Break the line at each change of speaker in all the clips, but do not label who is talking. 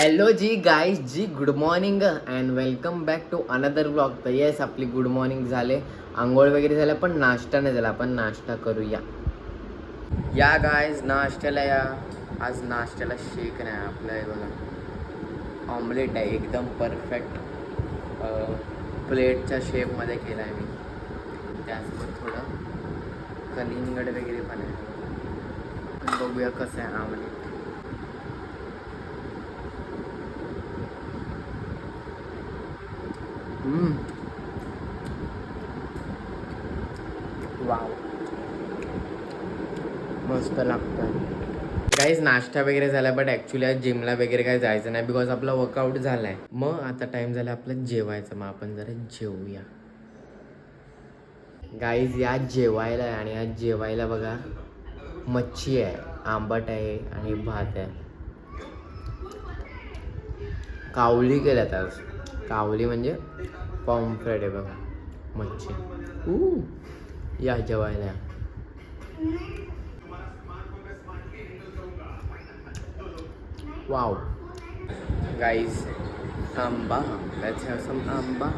Hello जी guys जी good morning and welcome back to another blog. तर yes आपली गुड मॉर्निंग झाले, आंघोळ वगैरे झालं, पण नाश्ता नाही झाला. आपण नाश्ता करूया या गाईज, नाश्त्याला या. आज नाश्त्याला शेक नाही आपलं, आहे बघा ऑमलेट आहे एकदम परफेक्ट प्लेटच्या शेपमध्ये केला आहे मी. त्यासोबत थोडं कलिंगड वगैरे पण आहे. बघूया कसं आहे ऑमलेट. वाव, मस्त लागतं गाईज. नाश्ता वगैरे झाला, बट ॲक्च्युली आज जिमला वगैरे काय जायचं नाही बिकॉज आपला वर्कआउट झाला आहे. मग आता टाईम झाला आपलं जेवायचं. मग आपण जरा जेवूया गाईज. या जेवायला आहे आणि आज जेवायला बघा मच्छी आहे, आंबट आहे आणि भात आहे. कावली केल्यात आज. कावली म्हणजे पॉम्फ्रेट आहे बघा, मच्छी. या जेवायला. वाव गाईज, आंबा. लेट्स हॅव सम आंबा.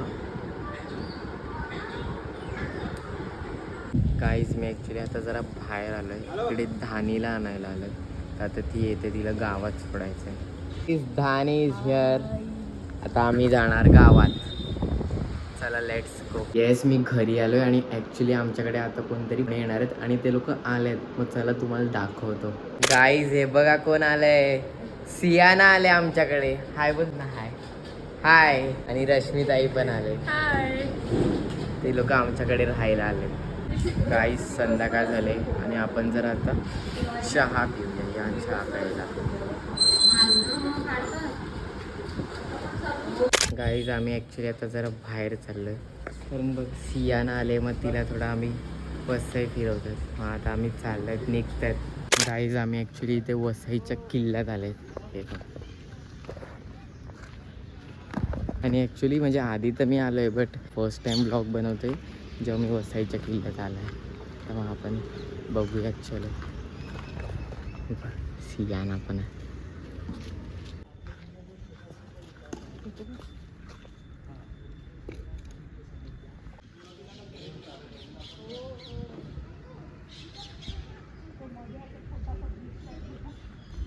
गाईज मी ॲक्च्युली आता जरा बाहेर आलो आहे. इकडे धानीला आणायला आलं. आता ती येते, तिला गावात सोडायचं आहे. Is Dhani is here. आता आम्ही जाणार गावात. चला लेट्स गो. येस मी घरी आलो आहे आणि ॲक्च्युली आमच्याकडे आता कोणतरी येणार आहेत आणि ते लोक आले आहेत. मग चला तुम्हाला दाखवतो. गाईज हे बघा कोण आलंय. सियाना आले आमच्याकडे. हाय बोल ना. हाय हाय. आणि रश्मीताई पण आले.
हाय.
ते लोक आमच्याकडे राहायला आले. गाईज संध्याकाळ झाले आणि आपण जर आता चहा पिऊया. या चहा प्यायला. गाईज आम्ही ॲक्च्युली आता जरा बाहेर चाललो आहे, कारण बघ सियाना आले. मग तिला थोडं आम्ही वसई फिरवतात. मग आता आम्ही चाललो आहेत, निघत आहेत. गाईज आम्ही ॲक्च्युली इथे वसईच्या किल्ल्यात आले आहेत. आणि ॲक्च्युली म्हणजे आधी तर मी आलो आहे, बट फर्स्ट टाईम ब्लॉग बनवतो आहे जेव्हा मी वसईच्या किल्ल्यात आलो आहे. तर मग आपण बघूया. चलो सियाना पण आहे.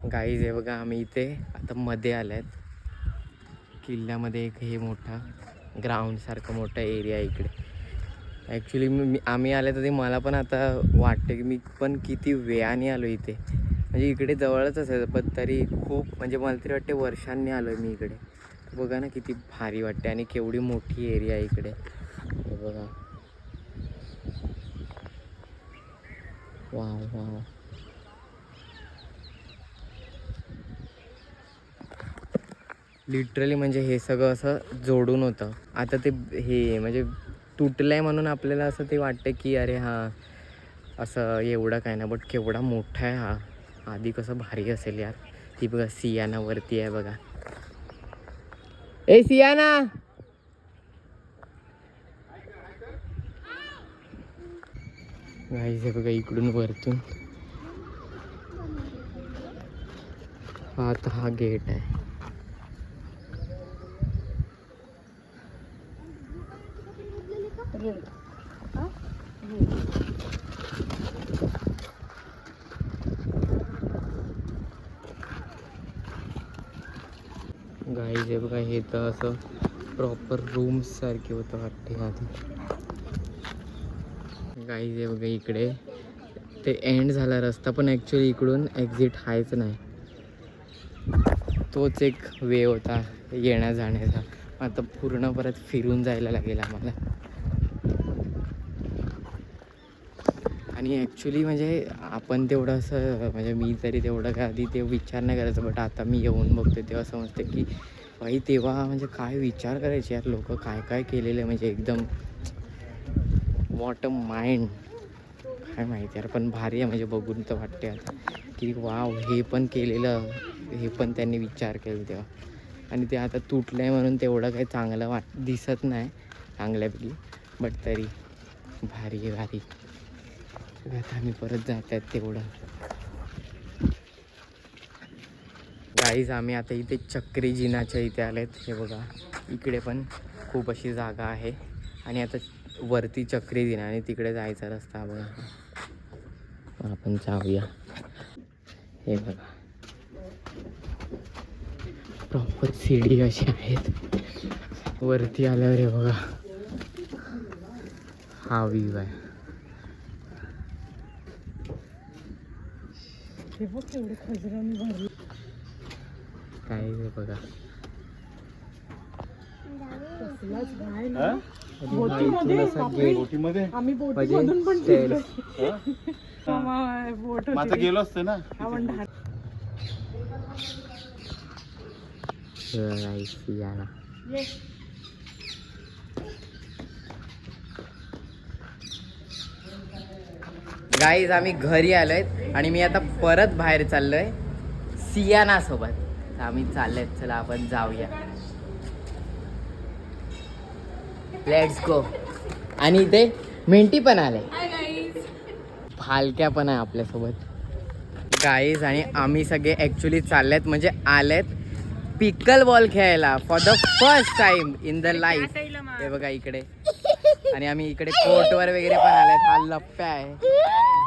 गाईज हे बघा, आम्ही इथे आता मध्ये आलो आहेत किल्ल्यामध्ये. एक हे मोठा ग्राउंडसारखं मोठा एरिया आहे इकडे. ॲक्च्युली आम्ही आले तर ते मला पण आता वाटते की मी पण किती वेळाने आलो इथे. म्हणजे इकडे जवळच असायचं, पण तरी खूप म्हणजे मला तरी वाटते वर्षांनी आलो आहे मी इकडे. बघा ना किती भारी वाटते आणि केवढी मोठी एरिया आहे इकडे. हे बघा, वाव वाव. लिटरली म्हणजे हे सगळं असं जोडून होतं. आता ते हे म्हणजे तुटलं आहे म्हणून आपल्याला असं ते वाटतं की अरे हां असं एवढं काय ना, बट केवढा मोठा आहे हा. आधी कसं भारी असेल यार. ती बघा सियाना वरती आहे बघा. ए सियाना. गाईज हे बघा इकडून वरतून आता हा गेट आहे. गाईज हे बघा, हे तर असं प्रॉपर रूम्स सारखे होतं वाटते आधी. गाईज हे बघा इकडे ते एंड झाला रस्ता, पण ॲक्च्युली इकडून एक्झिट आहेच नाही. तोच एक वे होता येण्या जाण्याचा. आता पूर्ण परत फिरून जायला लागेल आम्हाला. आणि ॲक्च्युली म्हणजे आपण तेवढं असं म्हणजे मी तरी तेवढं काय आधी ते विचार नाही करायचं, बट आता मी येऊन बघतो तेव्हा समजतं की भाई तेव्हा म्हणजे काय विचार करायचे यार लोक, काय काय केलेलं. म्हणजे एकदम वॉट अ माइंड, काय माहिती यार. पण भारी आहे म्हणजे बघून तर वाटते आता की वाव, हे पण केलेलं, हे पण त्यांनी विचार केला तेव्हा. आणि ते आता तुटलं आहे म्हणून तेवढं काही चांगलं दिसत नाही चांगल्यापैकी, बट तरी भारी आहे भारी. आता आम्ही परत जात आहेत तेवढं. गाईज आम्ही आता इथे चक्री जिनाच्या इथे आलेत. हे बघा इकडे पण खूप अशी जागा आहे आणि आता वरती चक्री जिना आणि तिकडे जायचा रस्ता बघा. आपण जाऊया. हे बघा प्रॉपर सीडी अशी आहेत. वरती आल्यावर हे बघा हा व्ह्यू आहे. काय हे बघा
गेलो असतो ना.
गाईज आम्ही घरी आलोय आणि मी आता परत बाहेर चाललोय सियाना सोबत. आम्ही चाललोय, चला आपण जाऊया. Let's go. आणि इथे मेंटी पण आले, फालक्या पण आहे आपल्यासोबत गाईज. आणि आम्ही सगळे ॲक्च्युली चाललेत म्हणजे आलेत पिकल बॉल खेळायला for the first time in the life. हे बघा इकडे. आणि आम्ही इकडे कोर्टवर वगैरे पण आलेत. हा लप्प्या आहे,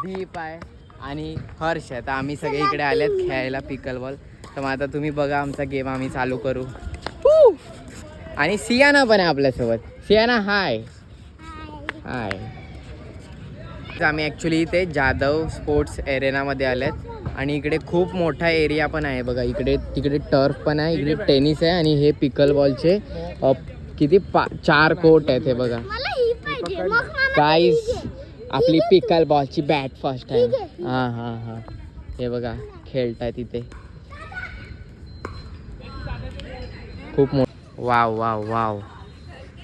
दीप आहे आणि हर्ष आहे. तर आम्ही सगळे इकडे आलेत खेळायला पिकल बॉल. तर मग आता तुम्ही बघा आमचा गेम आम्ही चालू करू. आणि सियाना पण आहे आपल्यासोबत. सियाना हाय. हाय. आम्ही ॲक्च्युली इथे जाधव स्पोर्ट्स एरेनामध्ये आलेत आणि इकडे खूप मोठा एरिया पण आहे बघा. इकडे तिकडे टर्फ पण आहे, इकडे टेनिस आहे आणि हे पिकल बॉलचे किती 4 कोर्ट आहेत. हे बघा गाईज आपली पिकल बॉलची बॅट फर्स्ट आहे. हां हां हां हे बघा खेळताय तिथे खूप वाव वाव वाव.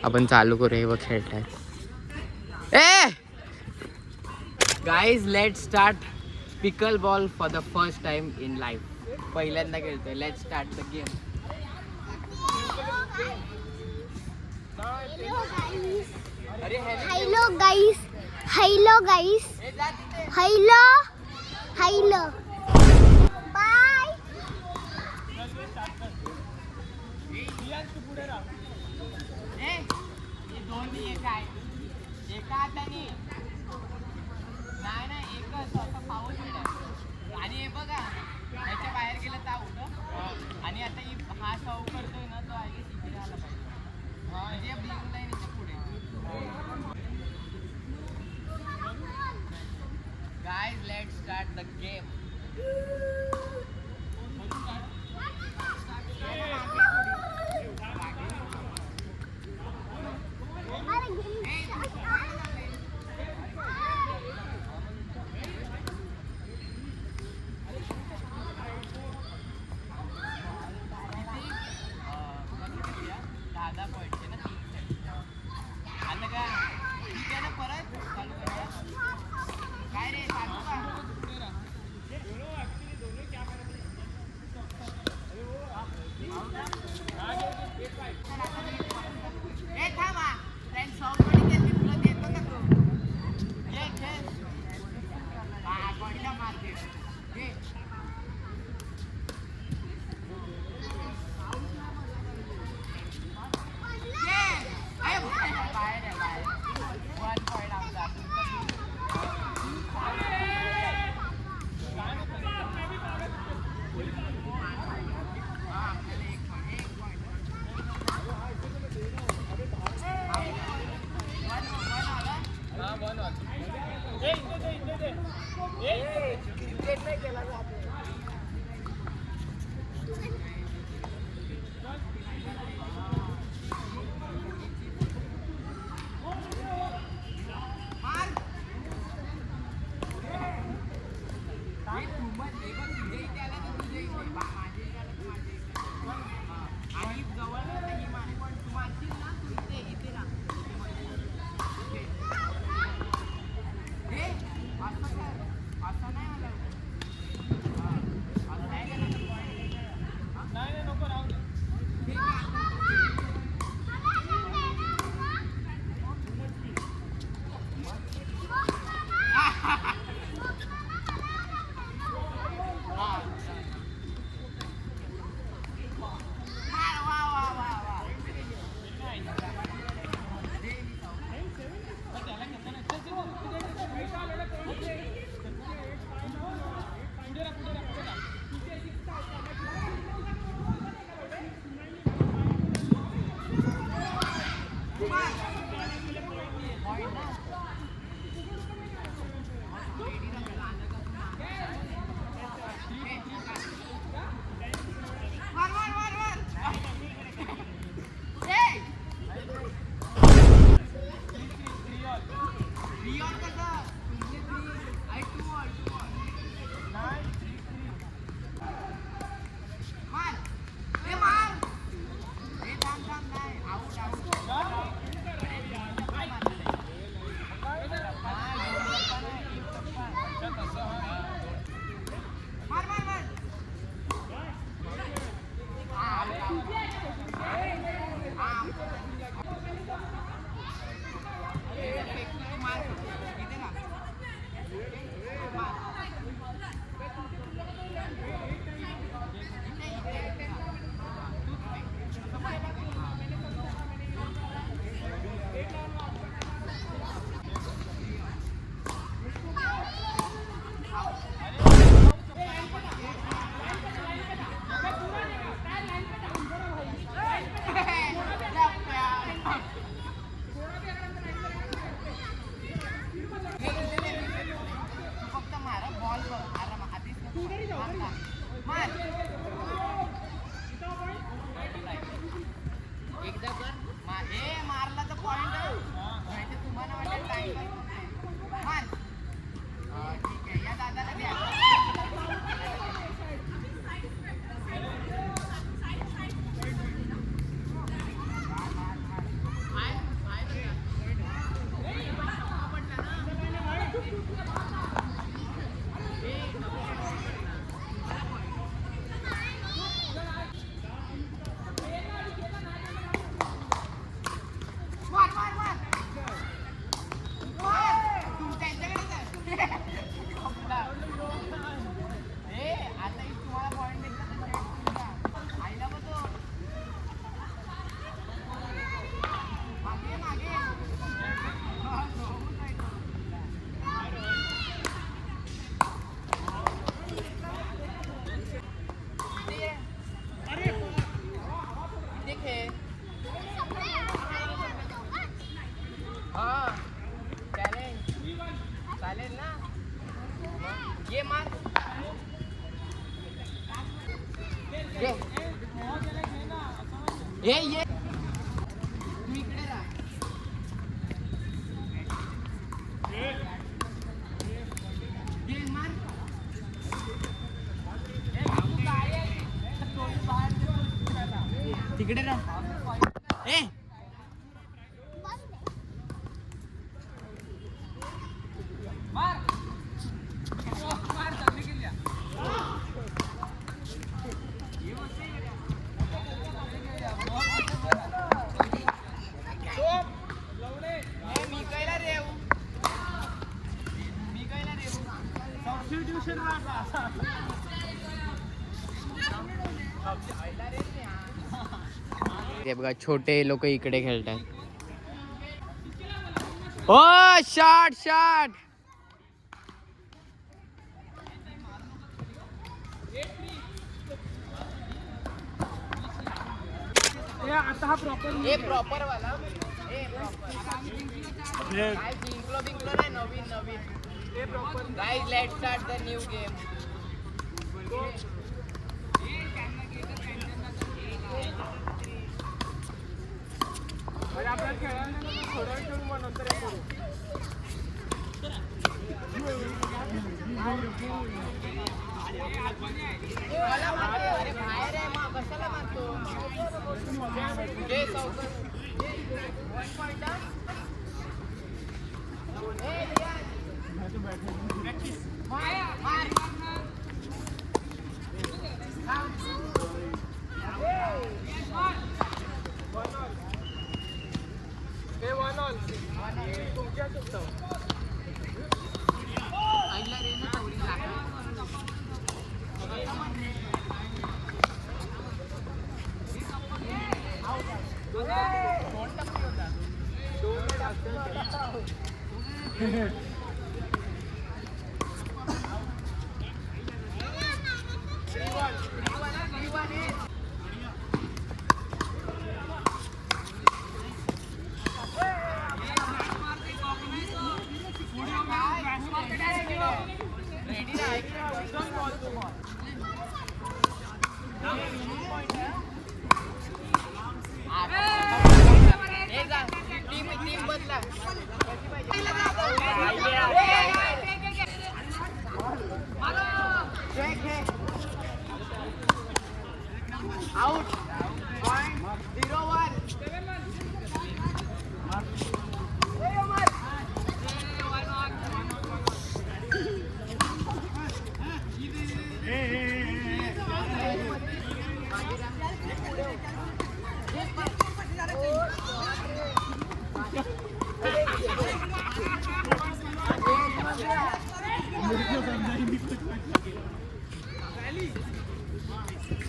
आपण चालू करू. हे बघ खेळताय. Hey guys let's start pickleball for the first time in life. पहिल्यांदा खेळतोय. Let's start the game.
Hello guys. Hello guys. Hello hello bye.
आणि हे बघा त्याच्या बाहेर गेलं तर आउट. आणि आता हा सर्व करतोय ना तो आहे तिकडे आला पाहिजे म्हणजे ब्ल्यू लाईनच्या पुढे. Guys let's start the game. चालेल ना. ये मार. ये तू इकडे राहा. ये मार. तिकडे राहा. ए हे बघा छोटे लोक इकडे खेळतात. Oh shot shot.
आता हा
प्रॉपर वाला. काय जिंकलो नाही. नवीन guys let's start the new game.
आपल्याला खेळायला थोडा वेळ खेळू मग नंतर हे करू.
अरे बाहेर आहे मग कशाला मारतो.
हे वन ऑल तुमच्या चुकतं. टीम बदला. Out. 0-1.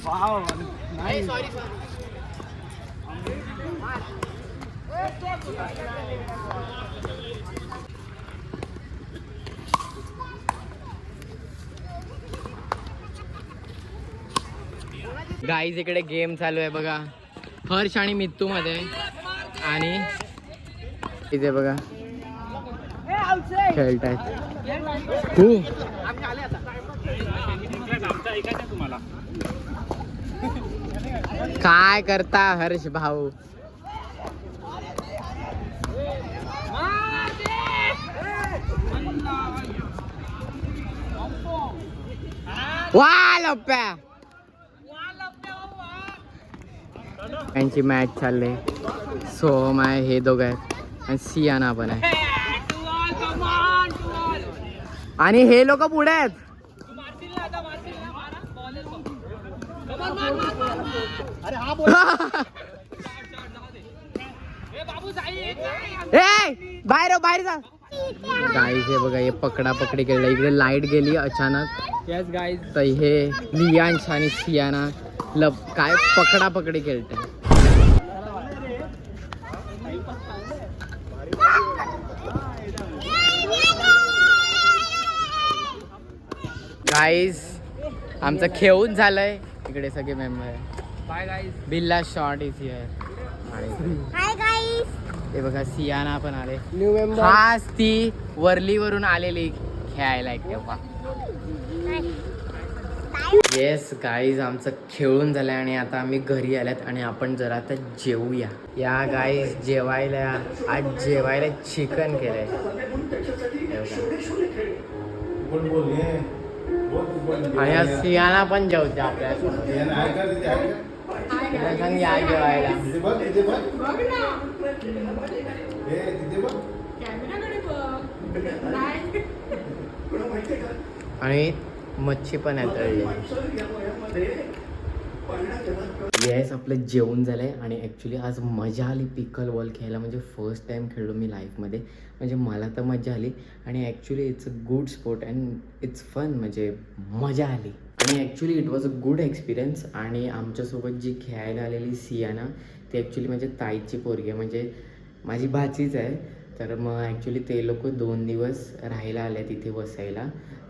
Wow
Hey, sorry. Guys इकडे गेम चालू आहे बघा. हर्ष आणि मित्तू मध्ये. आणि इथे बघा खेळतायत. काय करता हर्ष भाऊ. वा लप्प्या. यांची मॅच चालले. सोहम आहे, हे दोघं आहेत आणि सियाना पण आहे. आणि हे लोक पुढे आहेत. बाहेर बाहेर जा. गाईज हे बघा हे पकडा पकडी खेळलं. इकडे लाईट गेली अचानक.
Yes guys.
तर हे लियांश आणि सियाना काय पकडा पकडी खेळते. गाईज आमचं खेळून झालंय. इकडे सगळे member.
Bye guys.
Billa shot is here.
Hi guys.
हे बघा सियाना पण आले.
New member.
खास ती वर्लीवरून आलेली खेळायला तेव्हा. येस गाईज, आमचं खेळून झालंय आणि आता आम्ही घरी आल्यात आणि आपण जरा आता जेवूया. या गाईज जेवायला, आज जेवायला चिकन केलंय. आणि आज सियाना पण जेवते आपल्यासोबत. तिला सांग या जेवायला. आणि मच्छी पण आहे तळलेली. येस, आपलं जेवण झालं आहे आणि ॲक्च्युली आज मजा आली पिकल बॉल खेळायला. म्हणजे फर्स्ट टाईम खेळलो मी लाईफमध्ये. म्हणजे मला तर मजा आली आणि actually it's a good sport and it's fun. म्हणजे मजा आली आणि actually it was a good experience. आणि आमच्यासोबत जी खेळायला आलेली सियाना, ती ॲक्च्युली माझ्या ताईची पोरगी आहे, म्हणजे माझी भाचीच आहे. तर मग ॲक्च्युली ते लोक 2 दिवस राहायला आले तिथे वसायला.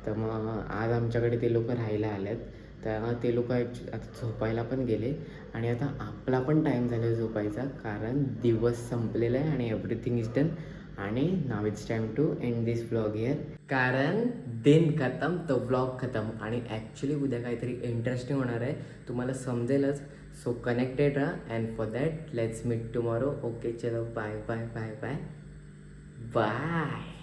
तर मग आज आमच्याकडे ते लोक राहायला आल्यात. तर ते लोक आता झोपायला पण गेले आणि आता आपला पण टाईम झाला झोपायचा, कारण दिवस संपलेला आहे आणि एव्हरीथिंग इज डन. आणि now it's time to end this vlog here, कारण दिन खतम तो व्लॉग खतम. आणि ॲक्च्युली उद्या काहीतरी इंटरेस्टिंग होणार आहे, तुम्हाला समजेलच. सो कनेक्टेड राहा and for that let's meet tomorrow. Okay, चलो bye bye bye bye bye.